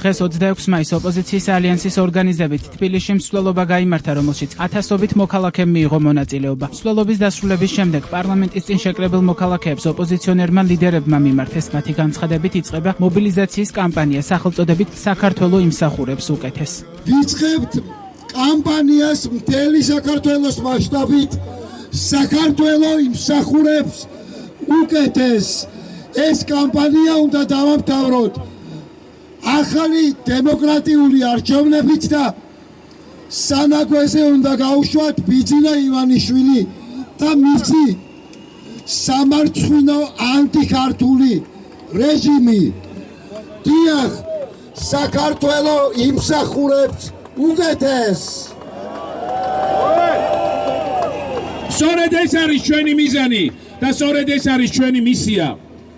დღეს 26 მაისს ოპოზიციის ალიანსის ორგანიზებით თბილისში მსვლელობა გაიმართა, რომელშიც ათასობით მოქალაქემ მიიღო მონაწილეობა. მსვლელობის დასრულების შემდეგ პარლამენტის წინ შეკრებილ მოქალაქეებს ოპოზიციონერმა ლიდერებმა მიმართეს. მათი განცხადებით იწყება მობილიზაციის კამპანია სახელწოდებით საქართველო იმსახურებს უკეთეს. ვიწყებთ კამპანიას მთელი საქართველოს მასშტაბით საქართველო იმსახურებს უკეთეს. ეს კამპანია უნდა დავამთავროთ ახალი დემოკრატიული არჩევნებით და სანაგვეზე უნდა გაუშვათ ბიძინა ივანიშვილი და მისი სამარცხვინო ანტიქართული რეჟიმი. დიახ, საქართველო იმსახურებს უკეთეს. სწორედ ეს არის ჩვენი მიზანი და სწორედ ეს არის ჩვენი მისია.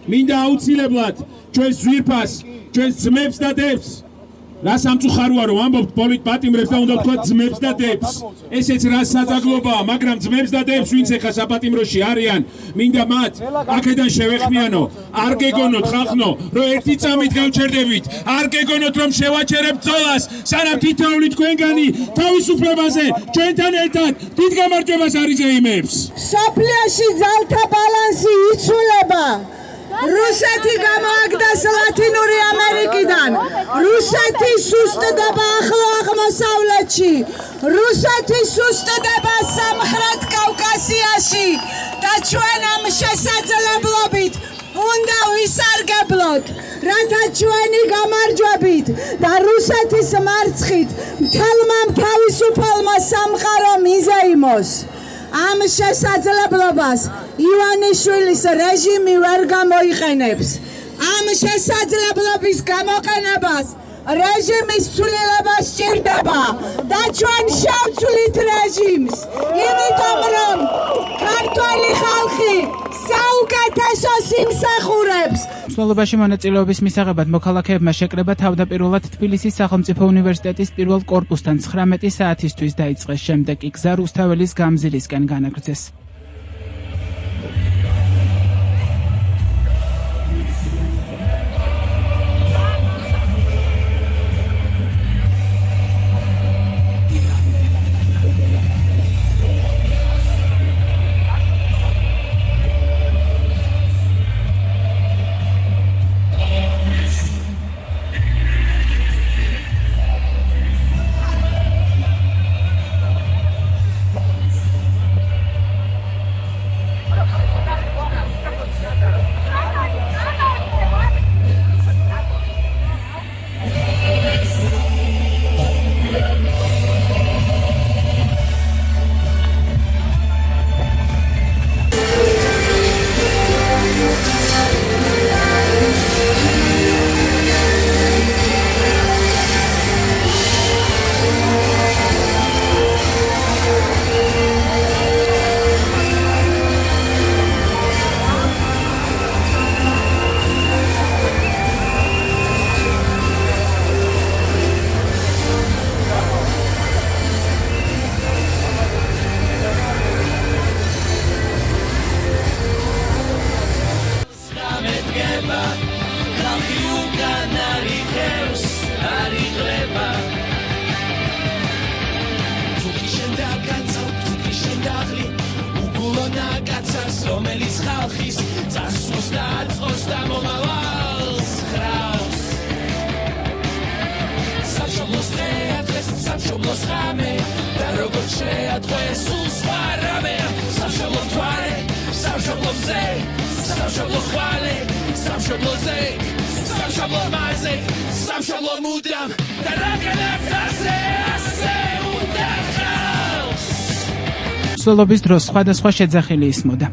მინდა აუცილებლად ჩვენს ძვირფას, ჩვენს ძმებს და დებს, რა სამწუხაროა რომ ამბობთ პოლიტპატიმრებს და უნდა ვთქვათ ძმებს და დებს. ესეც რა საწაგლობაა, მაგრამ ძმებს და დებს, ვინც ეხა საპატიმროში არიან, მინდა მათ აქედან შევეხმიანო. არ გეგონოთ ხალხო, რომ ერთი წამით გავჩერდებით, არ გეგონოთ რომ შევაჩერებთ ბრძოლას, სანამ თითოეული თქვენგანი თავისუფლებაზე ჩვენთან ერთად დიდ გამარჯვებას არიზეიმებს. სოფლიოში ძალთა ბალანსი იცვლება. რუსეთი გამოაგდეს ლათინური ამერიკიდან, რუსეთი სუსტდება ახლო აღმოსავლეთში, რუსეთი სუსტდება სამხრეთ კავკასიაში და ჩვენ ამ შესაძლებლობით უნდა ვისარგებლოთ, რათა ჩვენი გამარჯვებით და რუსეთის მარცხით მთელმა თავისუფალმა სამყარომ იზეიმოს. ამ შესაძლებლობას ივანიშვილის რეჟიმი ვერ გამოიყენებს. ამ შესაძლებლობის გამოყენებას რეჟიმის ცვლილება სჭირდება და ჩვენ შევცვლით რეჟიმს, იმიტომ რომ ქართველი ხალხი საუკეთესოს იმსახურებს. მსვლელობაში მონაწილეობის მისაღებად მოქალაქეებმა შეკრება თავდაპირველად თბილისის სახელმწიფო უნივერსიტეტის პირველ კორპუსთან 19 საათისთვის დაიწყეს, შემდეგ კი გზა რუსთაველის გამზირისკენ განაგრძეს. რომელიც ხალხის წასვლას და აწყოს და მომავალს ხრავს. სამშობლოს დღეადღეს, სამშობლოს ღამე და როგორც შეატყვეს სულ სხვა რამე. სამშობლო მთვარე, სამშობლო მზე, სამშობლო ხვალე, სამშობლოზე, სამშობლო მარზე, სამშობლო მუდამ და რაღაცას ასე უნდა ხავს. მსვლელობის დროს სხვადასხვა შეძახილი ისმოდა.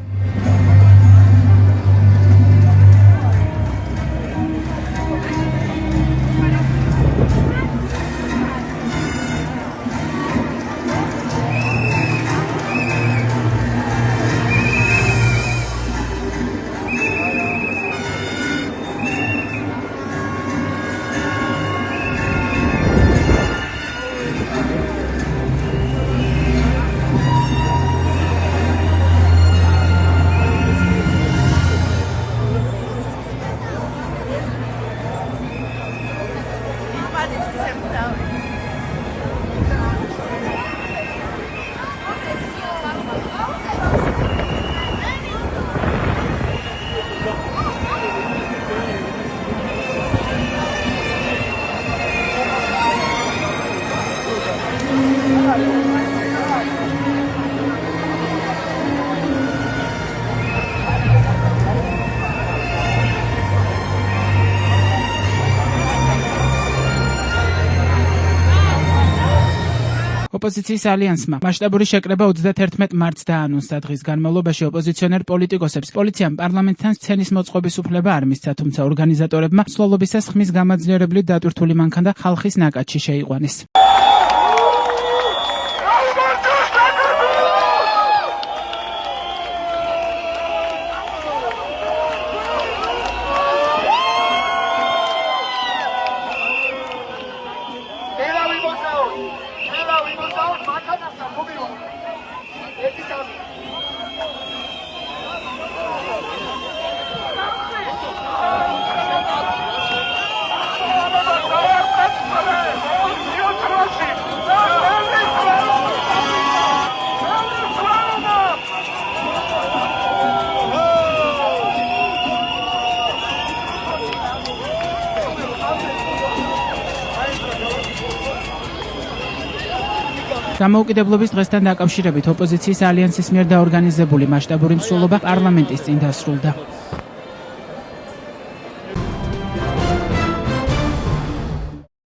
ოპოზიციის ალიანსმა მასშტაბური შეკრება 31 მარტს დაანონსა. დღის განმავლობაში ოპოზიციონერ პოლიტიკოსებს პოლიციამ პარლამენტთან სცენის მოწყობის უფლება არ მისცა, თუმცა ორგანიზატორებმა მსვლელობისას ხმის გამაძლიერებლით დატვირთული მანქანა ხალხის ნაკადში შეიყვანეს. დამოუკიდებლობის დღესთან დაკავშირებით ოპოზიციის ალიანსის მიერ დაორგანიზებული მასშტაბური მსვლელობა პარლამენტის წინ დასრულდა.